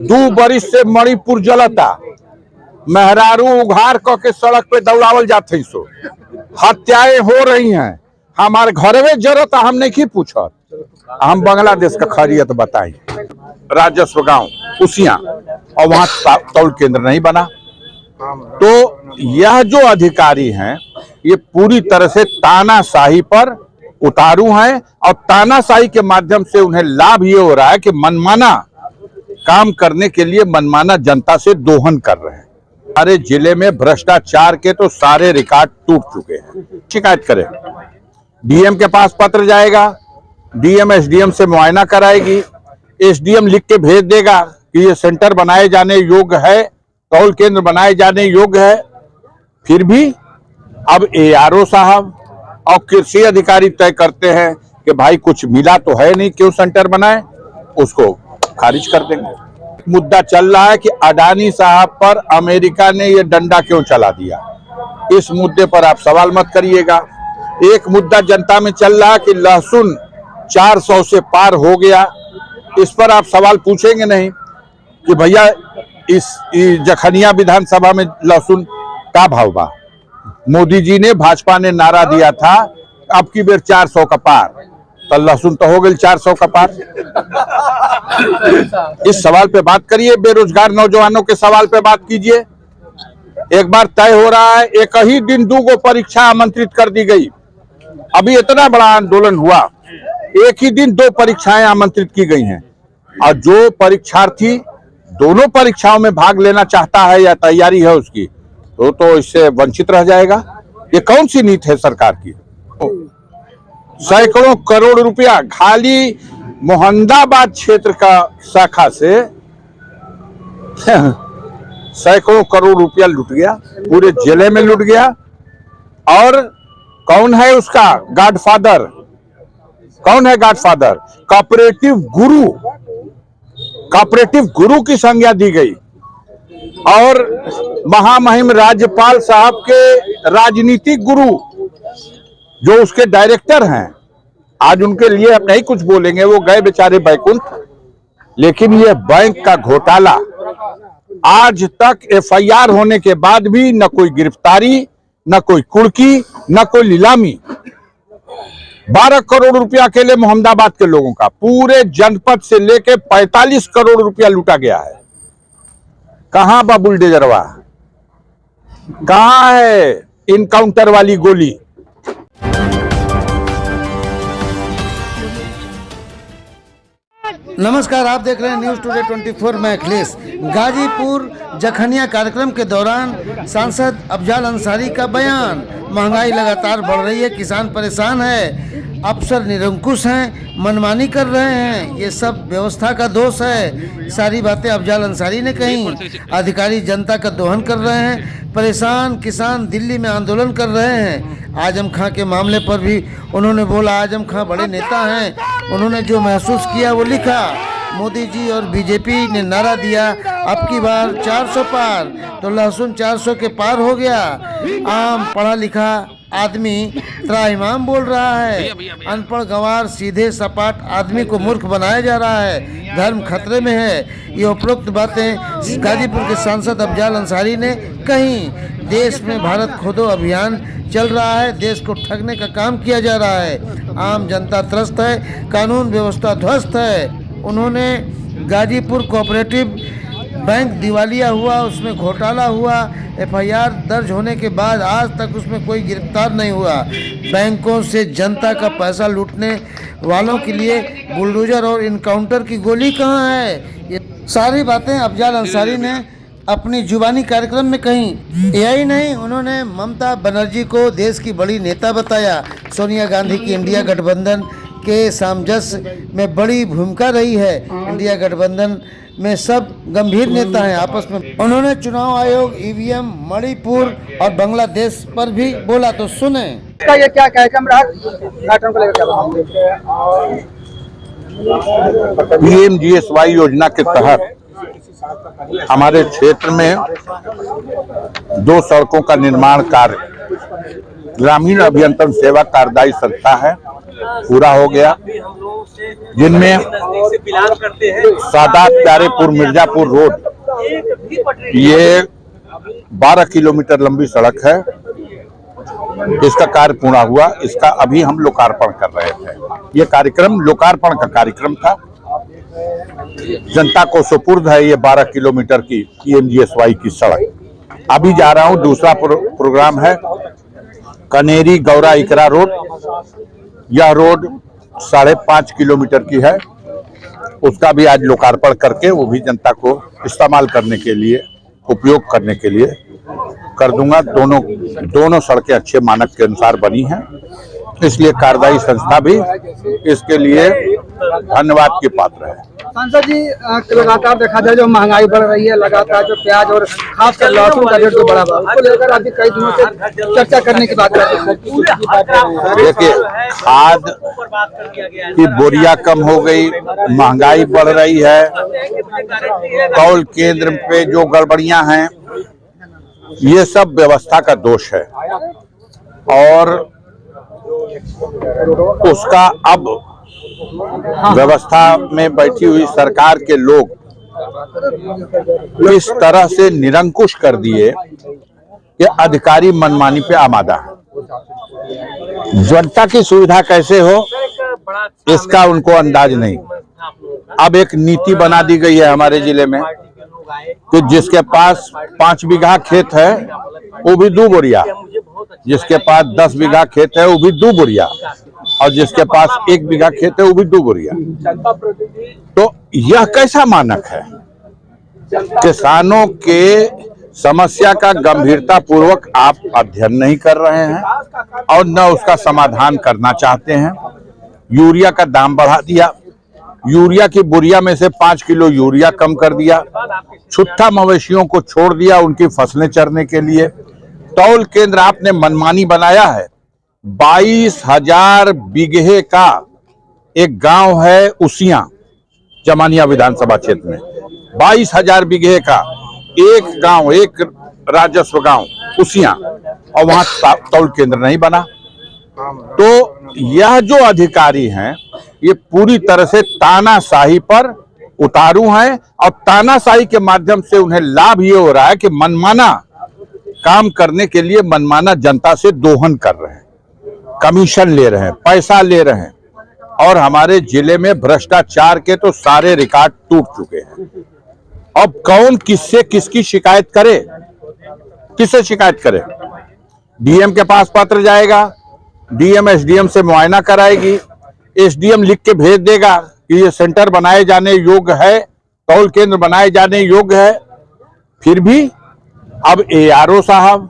दो बरिस से मणिपुर जलता, मेहरारू उघार के सड़क पे दौड़ावल जाते सो, हत्याएं हो रही हैं, हमारे घर में जरूरत हम नहीं पूछत। हम बांग्लादेश का खैरियत बताई, राजस्व गांव कुसिया और वहां तौल केंद्र नहीं बना। तो यह जो अधिकारी हैं ये पूरी तरह से तानाशाही पर उतारू हैं और तानाशाही के माध्यम से उन्हें लाभ ये हो रहा है कि मनमाना काम करने के लिए मनमाना जनता से दोहन कर रहे हैं। हमारे जिले में भ्रष्टाचार के तो सारे रिकॉर्ड टूट चुके हैं। शिकायत करें, डीएम के पास पत्र जाएगा, डीएम एसडीएम से मुआयना कराएगी, एसडीएम लिख के भेज देगा कि ये सेंटर बनाए जाने योग्य है, तौल केंद्र बनाए जाने योग्य है। फिर भी अब एआरओ साहब और कृषि अधिकारी तय करते हैं कि भाई कुछ मिला तो है नहीं, क्यों सेंटर बनाए, उसको खारिज कर देंगे। मुद्दा चल रहा है कि अडानी साहब पर अमेरिका ने ये डंडा क्यों चला दिया, इस मुद्दे पर आप सवाल मत करिएगा। एक मुद्दा जनता में चल रहा है कि लहसुन 400 से पार हो गया, इस पर आप सवाल पूछेंगे नहीं कि भैया इस जखनिया विधानसभा में लहसुन का भाव बा। मोदी जी ने, भाजपा ने नारा दिया था अब की बेर 400 का पार, तो लहसुन तो हो गई 400 का पार। इस सवाल पे बात करिए, बेरोजगार नौजवानों के सवाल पे बात कीजिए। एक बार तय हो रहा है, एक ही दिन 2 परीक्षा आमंत्रित कर दी गई। अभी इतना बड़ा आंदोलन हुआ, एक ही दिन 2 परीक्षाएं आमंत्रित की गई हैं, और जो परीक्षार्थी दोनों परीक्षाओं में भाग लेना चाहता है या तैयारी है उसकी, तो इससे वंचित रह जाएगा। ये कौन सी नीति है सरकार की? सैकड़ों करोड़ रुपया खाली मोहम्मदाबाद क्षेत्र का शाखा से सैकड़ों करोड़ रुपया लूट गया, पूरे जिले में लूट गया। और कौन है उसका गॉडफादर? कौन है गॉडफादर? कोऑपरेटिव गुरु, कोऑपरेटिव गुरु की संज्ञा दी गई। और महामहिम राज्यपाल साहब के राजनीतिक गुरु जो उसके डायरेक्टर हैं, आज उनके लिए अब नहीं कुछ बोलेंगे, वो गए बेचारे बैकुंठ। लेकिन ये बैंक का घोटाला, आज तक एफआईआर होने के बाद भी न कोई गिरफ्तारी, न कोई कुर्की, न कोई नीलामी। 12 करोड़ रुपया अकेले मोहम्मदाबाद के लोगों का, पूरे जनपद से लेके 45 करोड़ रुपया लूटा गया है। कहां बा बुलडोजरवा? कहां है इनकाउंटर वाली गोली? नमस्कार, आप देख रहे हैं न्यूज़ टुडे 24। मैं अखिलेश। गाजीपुर जखनिया कार्यक्रम के दौरान सांसद अफजाल अंसारी का बयान, महंगाई लगातार बढ़ रही है, किसान परेशान है, अफसर निरंकुश हैं, मनमानी कर रहे हैं, ये सब व्यवस्था का दोष है। सारी बातें अफजाल अंसारी ने कही। अधिकारी जनता का दोहन कर रहे हैं, परेशान किसान दिल्ली में आंदोलन कर रहे हैं। आजम खां के मामले पर भी उन्होंने बोला, आजम खां बड़े नेता हैं, उन्होंने जो महसूस किया वो लिखा। मोदी जी और बीजेपी ने नारा दिया अब की बार 400 पार, तो लहसुन 400 के पार हो गया। आम पढ़ा लिखा आदमी त्राहिमाम बोल रहा है, अनपढ़ गंवार सीधे सपाट आदमी को मूर्ख बनाया जा रहा है, धर्म खतरे में है। ये उपरोक्त बातें गाजीपुर के सांसद अफजाल अंसारी ने कही। देश में भारत खोदो अभियान चल रहा है, देश को ठगने का काम किया जा रहा है, आम जनता त्रस्त है, कानून व्यवस्था ध्वस्त है। उन्होंने गाजीपुर कोऑपरेटिव बैंक दिवालिया हुआ, उसमें घोटाला हुआ, एफआईआर दर्ज होने के बाद आज तक उसमें कोई गिरफ्तार नहीं हुआ। बैंकों से जनता का पैसा लूटने वालों के लिए बुलडोजर और इनकाउंटर की गोली कहाँ है? ये सारी बातें अफजाल अंसारी ने अपनी जुबानी कार्यक्रम में कही। यही नहीं, उन्होंने ममता बनर्जी को देश की बड़ी नेता बताया। सोनिया गांधी की इंडिया गठबंधन के सामंजस्य में बड़ी भूमिका रही है। इंडिया गठबंधन में सब गंभीर नेता हैं आपस में। उन्होंने चुनाव आयोग, ईवीएम, मणिपुर और बांग्लादेश पर भी बोला, तो सुने। ये क्या कार्यक्रम रहा, घाटों को लेकर पीएमजीएसवाई योजना के तहत हमारे क्षेत्र में 2 सड़कों का निर्माण कार्य ग्रामीण अभियंत्रण सेवा कार्यदायी संस्था है पूरा हो गया, जिनमें सादात प्यारेपुर मिर्जापुर रोड, ये 12 किलोमीटर लंबी सड़क है, इसका कार्य पूरा हुआ। इसका अभी हम लोकार्पण कर रहे थे। ये कार्यक्रम लोकार्पण का कार्यक्रम था, जनता को सुपुर्द है ये 12 किलोमीटर की PMGSY की सड़क। अभी जा रहा हूं, दूसरा प्रोग्राम है कनेरी गौरा इकरा रोड। यह रोड 5.5 किलोमीटर की है, उसका भी आज लोकार्पण करके वो भी जनता को इस्तेमाल करने के लिए, उपयोग करने के लिए कर दूंगा। दोनों सड़कें अच्छे मानक के अनुसार बनी हैं, इसलिए कार्यदायी संस्था भी इसके लिए धन्यवाद के पात्र है। सांसद जी, लगातार देखा जाए जो महंगाई बढ़ रही है, लगातार जो प्याज और खासकर लहसुन का रेट जो बढ़ा हुआ, उसको लेकर अभी कई दिनों से चर्चा करने की बात करते हैं। देखिए, खाद की बोरियां कम हो गई, महंगाई बढ़ रही है, तौल केंद्र पे जो गड़बड़ियां हैं, ये सब व्यवस्था का दोष है और उसका अब व्यवस्था में बैठी हुई सरकार के लोग इस तरह से निरंकुश कर दिए कि अधिकारी मनमानी पे आमादा है। जनता की सुविधा कैसे हो इसका उनको अंदाज नहीं। अब एक नीति बना दी गई है हमारे जिले में कि जिसके पास 5 बीघा खेत है वो भी 2 बोरिया, जिसके पास 10 बीघा खेत है वो भी 2 बोरिया, और जिसके पास 1 बीघा खेत है वो भी 2 बोरिया। तो यह कैसा मानक है? किसानों के समस्या का गंभीरता पूर्वक आप अध्ययन नहीं कर रहे हैं और न उसका समाधान करना चाहते हैं। यूरिया का दाम बढ़ा दिया, यूरिया की बोरिया में से 5 किलो यूरिया कम कर दिया, छुट्टा मवेशियों को छोड़ दिया उनकी फसलें चरने के लिए। तौल केंद्र आपने मनमानी बनाया है। 22,000 बीघे का एक गांव है उसिया, जमानिया विधानसभा क्षेत्र में 22,000 बीघे का एक गांव, एक राजस्व गांव उसिया, और वहां तौल केंद्र नहीं बना। तो यह जो अधिकारी हैं ये पूरी तरह से तानाशाही पर उतारू हैं और तानाशाही के माध्यम से उन्हें लाभ ये हो रहा है कि मनमाना काम करने के लिए मनमाना जनता से दोहन कर रहे हैं, कमीशन ले रहे हैं, पैसा ले रहे हैं, और हमारे जिले में भ्रष्टाचार के तो सारे रिकॉर्ड टूट चुके हैं। अब कौन किससे किसकी शिकायत करे, किससे शिकायत करे? डीएम के पास पत्र जाएगा, डीएम एसडीएम से मुआयना कराएगी, एसडीएम लिख के भेज देगा कि ये सेंटर बनाए जाने योग्य है, तौल केंद्र बनाए जाने योग्य है। फिर भी अब एआरओ साहब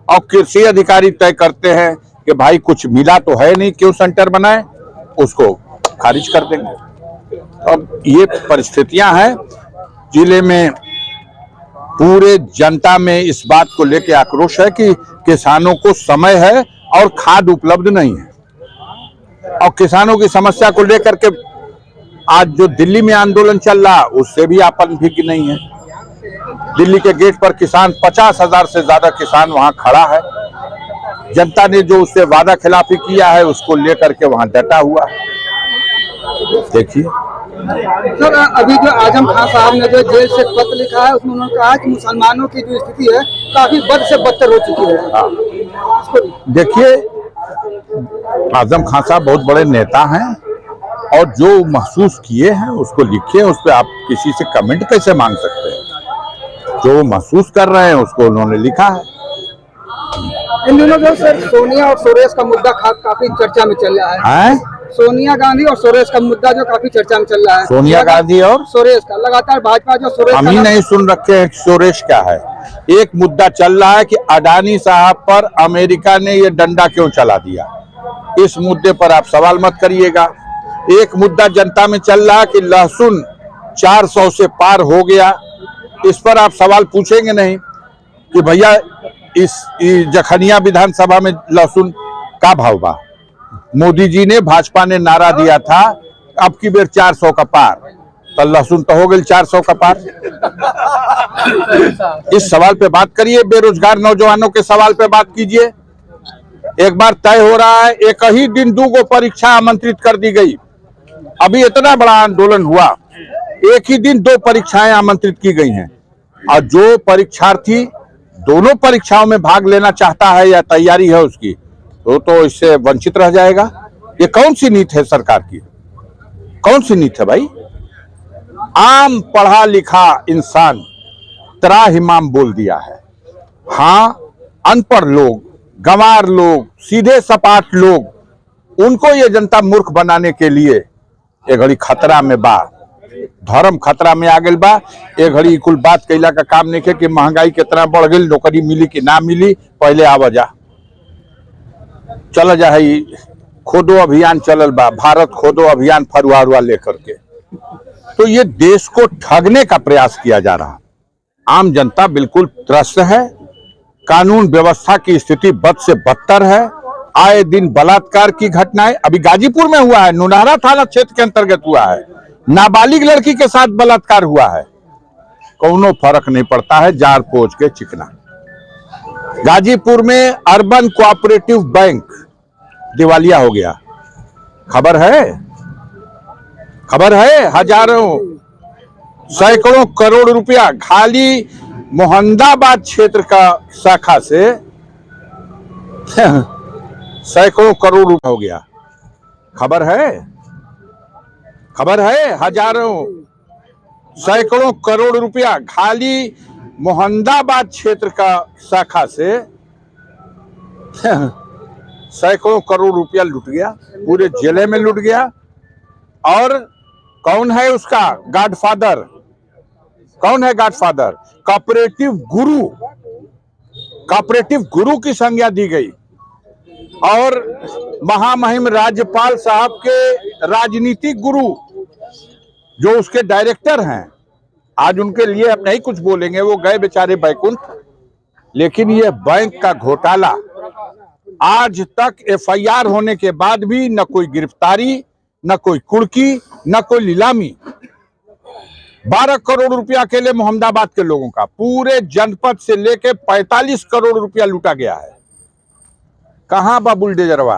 और कृषि अधिकारी तय करते हैं कि भाई कुछ मिला तो है नहीं, क्यों सेंटर बनाए, उसको खारिज कर देंगे। अब ये परिस्थितियां हैं जिले में। पूरे जनता में इस बात को लेकर आक्रोश है कि किसानों को समय है और खाद उपलब्ध नहीं है, और किसानों की समस्या को लेकर के आज जो दिल्ली में आंदोलन चल रहा उससे भी आपन भी नहीं है। दिल्ली के गेट पर किसान 50,000 से ज्यादा किसान वहां खड़ा है। जनता ने जो उससे वादा खिलाफी किया है उसको लेकर के वहां डटा हुआ है। देखिए सर, अभी जो आजम खान साहब ने जो जेल से पत्र लिखा है उसमें उन्होंने कहा कि मुसलमानों की जो स्थिति है काफी बद से बदतर हो चुकी है। देखिए, आजम खान साहब बहुत बड़े नेता हैं और जो महसूस किए हैं उसको लिखे, उस पर आप किसी से कमेंट कैसे मांग सकते हैं? जो महसूस कर रहे हैं उसको उन्होंने लिखा है। इन दिनों जो सर सोनिया और सुरेश का मुद्दा काफी चर्चा में चल रहा है। सोनिया गांधी और सुरेश का मुद्दा जो काफी चर्चा में चल रहा है। सोनिया गांधी और सुरेश का लगातार भाजपा जो सुरेश, हम ही नहीं सुन रखे हैं सुरेश क्या है। एक मुद्दा चल रहा है कि अडानी साहब पर अमेरिका ने ये डंडा क्यों चला दिया, इस मुद्दे पर आप सवाल मत करिएगा। एक मुद्दा जनता में चल रहा है कि लहसुन 400 से पार हो गया, इस पर आप सवाल पूछेंगे नहीं कि भैया इस जखनिया विधानसभा में लहसुन का भाव बा। मोदी जी ने, भाजपा ने नारा दिया था अब की बेर 400 का पार, तो लहसुन तो हो गई 400 का पार। इस सवाल पे बात करिए, बेरोजगार नौजवानों के सवाल पे बात कीजिए। एक बार तय हो रहा है, एक ही दिन 2 परीक्षा आमंत्रित कर दी गई। अभी इतना बड़ा आंदोलन हुआ, एक ही दिन 2 परीक्षाएं आमंत्रित की गई हैं, और जो परीक्षार्थी दोनों परीक्षाओं में भाग लेना चाहता है या तैयारी है उसकी, तो इससे वंचित रह जाएगा। ये कौन सी नीति है सरकार की? कौन सी नीति है भाई? आम पढ़ा लिखा इंसान त्राहिमाम बोल दिया है। हाँ, अनपढ़ लोग, गंवार लोग, सीधे सपाट लोग, उनको ये जनता मूर्ख बनाने के लिए एक घड़ी खतरा में बा, धर्म खतरा में आ गई बा। एक घड़ी कुल बात कैला का काम नहीं है कि महंगाई कितना बढ़ गई, नौकरी मिली कि ना मिली, पहले आवाजा चल जा। खोदो अभियान चलल बा, भारत खोदो अभियान फरुआ लेकर के। तो ये देश को ठगने का प्रयास किया जा रहा। आम जनता बिल्कुल त्रस्त है, कानून व्यवस्था की स्थिति बद से बदतर है। आए दिन बलात्कार की घटनाएं, अभी गाजीपुर में हुआ है, नुनारा थाना क्षेत्र के अंतर्गत हुआ है, नाबालिग लड़की के साथ बलात्कार हुआ है। कोनो फर्क नहीं पड़ता है, जार पोछ के चिकना। गाजीपुर में अर्बन कोऑपरेटिव बैंक दिवालिया हो गया। खबर है हजारों सैकड़ों करोड़ रुपया खाली मोहम्मदाबाद क्षेत्र का शाखा से सैकड़ों करोड़ रुपया हो गया। खबर है हजारों सैकड़ों करोड़ रुपया खाली मोहम्मदाबाद क्षेत्र का शाखा से सैकड़ों करोड़ रुपया लूट गया, पूरे जिले में लूट गया। और कौन है उसका गॉडफादर? कौन है गॉडफादर? कोऑपरेटिव गुरु की संज्ञा दी गई। और महामहिम राज्यपाल साहब के राजनीतिक गुरु जो उसके डायरेक्टर हैं, आज उनके लिए अब नहीं कुछ बोलेंगे, वो गए बेचारे बैकुंठ। लेकिन ये बैंक का घोटाला आज तक एफआईआर होने के बाद भी न कोई गिरफ्तारी, न कोई कुर्की, न कोई नीलामी। 12 करोड़ रुपया अकेले मोहम्मदाबाद के लोगों का, पूरे जनपद से लेके 45 करोड़ रुपया लूटा गया है। कहां बा बुलडोजरवा?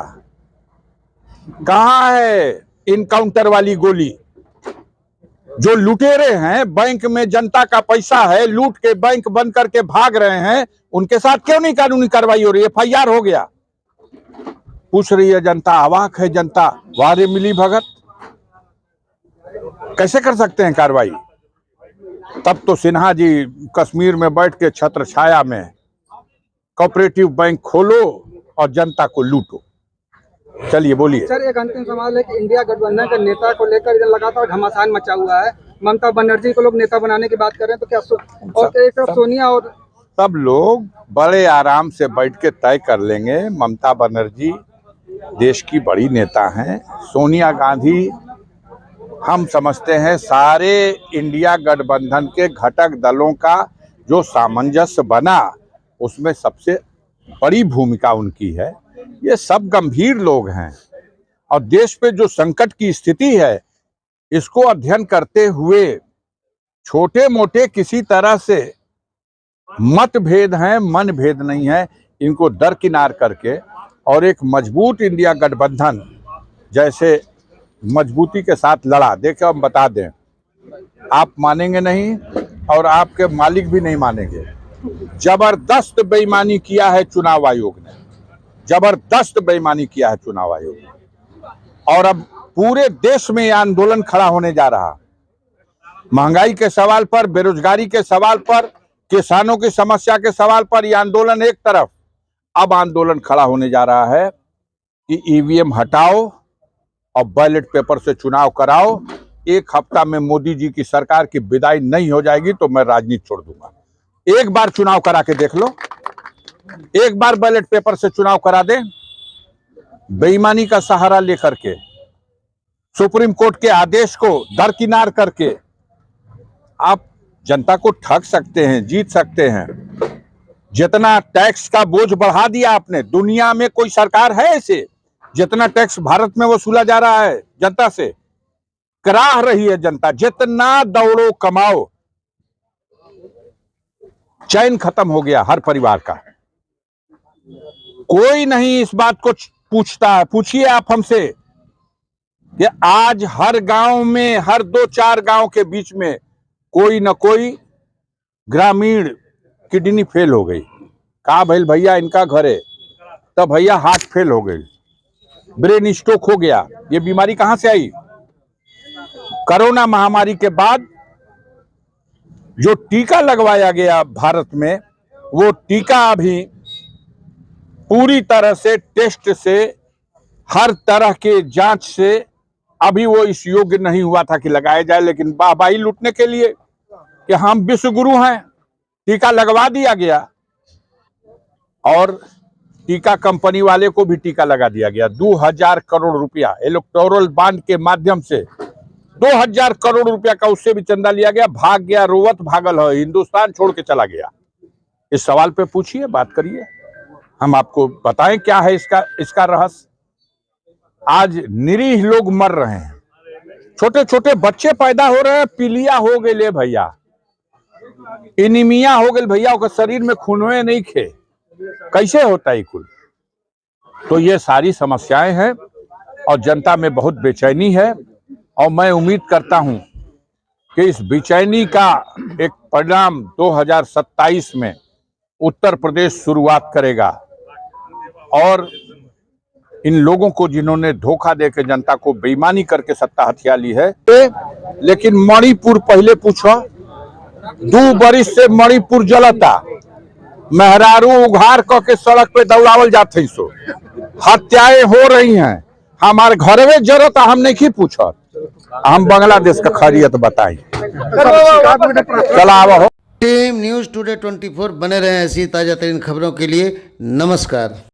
कहां है इनकाउंटर वाली गोली? जो लुटेरे हैं, बैंक में जनता का पैसा है, लूट के बैंक बंद करके भाग रहे हैं, उनके साथ क्यों नहीं कानूनी कार्रवाई हो रही? एफआईआर हो गया। पूछ रही है जनता, अवाक है जनता, वारे मिली भगत। कैसे कर सकते हैं कार्रवाई? तब तो सिन्हा जी कश्मीर में बैठ के छत्र छाया में कोऑपरेटिव बैंक खोलो और जनता को लूटो। चलिए बोलिए सर। एक अंतिम सवाल है कि इंडिया गठबंधन के नेता को लेकर इधर लगातार घमासान मचा हुआ है। ममता बनर्जी को लोग नेता बनाने की बात कर रहे हैं, तो क्या और एक तरफ सोनिया और सब लोग बड़े आराम से बैठ के तय कर लेंगे। ममता बनर्जी देश की बड़ी नेता हैं, सोनिया गांधी हम समझते हैं सारे इंडिया गठबंधन के घटक दलों का जो सामंजस्य बना उसमें सबसे बड़ी भूमिका उनकी है। ये सब गंभीर लोग हैं और देश पे जो संकट की स्थिति है इसको अध्ययन करते हुए छोटे मोटे किसी तरह से मतभेद हैं, मन भेद नहीं है, इनको दरकिनार करके और एक मजबूत इंडिया गठबंधन जैसे मजबूती के साथ लड़ा। देखो हम बता दें, आप मानेंगे नहीं और आपके मालिक भी नहीं मानेंगे, जबरदस्त बेईमानी किया है चुनाव आयोग ने, जबरदस्त बेईमानी किया है चुनाव आयोग ने। और अब पूरे देश में यह आंदोलन खड़ा होने जा रहा। महंगाई के सवाल पर, बेरोजगारी के सवाल पर, किसानों की समस्या के सवाल पर यह आंदोलन एक तरफ, अब आंदोलन खड़ा होने जा रहा है कि ईवीएम हटाओ और बैलेट पेपर से चुनाव कराओ। एक हफ्ता में मोदी जी की सरकार की विदाई नहीं हो जाएगी तो मैं राजनीति छोड़ दूंगा। एक बार चुनाव करा के देख लो, एक बार बैलेट पेपर से चुनाव करा दे, बेईमानी का सहारा लेकर के, सुप्रीम कोर्ट के आदेश को दरकिनार करके आप जनता को ठग सकते हैं, जीत सकते हैं। जितना टैक्स का बोझ बढ़ा दिया आपने, दुनिया में कोई सरकार है ऐसे? जितना टैक्स भारत में वसूला जा रहा है जनता से, कराह रही है जनता। जितना दौड़ो कमाओ, चैन खत्म हो गया हर परिवार का। कोई नहीं इस बात को पूछता है। पूछिए आप हमसे कि आज हर गांव में, हर 2-4 गांव के बीच में कोई न कोई ग्रामीण किडनी फेल हो गई। कहा भैल भैया इनका घर है, तब भैया हार्ट फेल हो गई, ब्रेन स्ट्रोक हो गया। ये बीमारी कहां से आई? कोरोना महामारी के बाद जो टीका लगवाया गया भारत में, वो टीका अभी पूरी तरह से टेस्ट से, हर तरह के जांच से अभी वो इस योग्य नहीं हुआ था कि लगाया जाए। लेकिन वाहवाही लूटने के लिए कि हम विश्व गुरु हैं, टीका लगवा दिया गया और टीका कंपनी वाले को भी टीका लगा दिया गया। 2000 करोड़ रुपया इलेक्टोरल बॉन्ड के माध्यम से 2000 करोड़ रुपया का उससे भी चंदा लिया गया। भाग गया, रोवत भागल है, हिंदुस्तान छोड़ के चला गया। इस सवाल पे पूछिए, बात करिए, हम आपको बताएं क्या है इसका रहस्य। आज निरीह लोग मर रहे हैं, छोटे छोटे बच्चे पैदा हो रहे हैं, पीलिया हो गए ले भैया, एनीमिया हो गए भैया, ओकर शरीर में खूनवे नहीं खे। कैसे होता है कुल? तो ये सारी समस्याएं हैं और जनता में बहुत बेचैनी है। और मैं उम्मीद करता हूं कि इस बेचैनी का एक परिणाम 2027 में उत्तर प्रदेश शुरुआत करेगा। और इन लोगों को जिन्होंने धोखा देकर जनता को बेईमानी करके सत्ता हथिया ली है। लेकिन मणिपुर पहले पूछो, 2 बरिस से मणिपुर जलता, मेहरारू उघार के सड़क पे दौड़ावल जाते सो, हत्याएं हो रही हैं, हमारे घर में जरूरत हम नहीं पूछत, हम बांग्लादेश का खैरियत बताई। चला हो टीम न्यूज़ टुडे 24 बने रहे ऐसी ताजा तरीन खबरों के लिए। नमस्कार।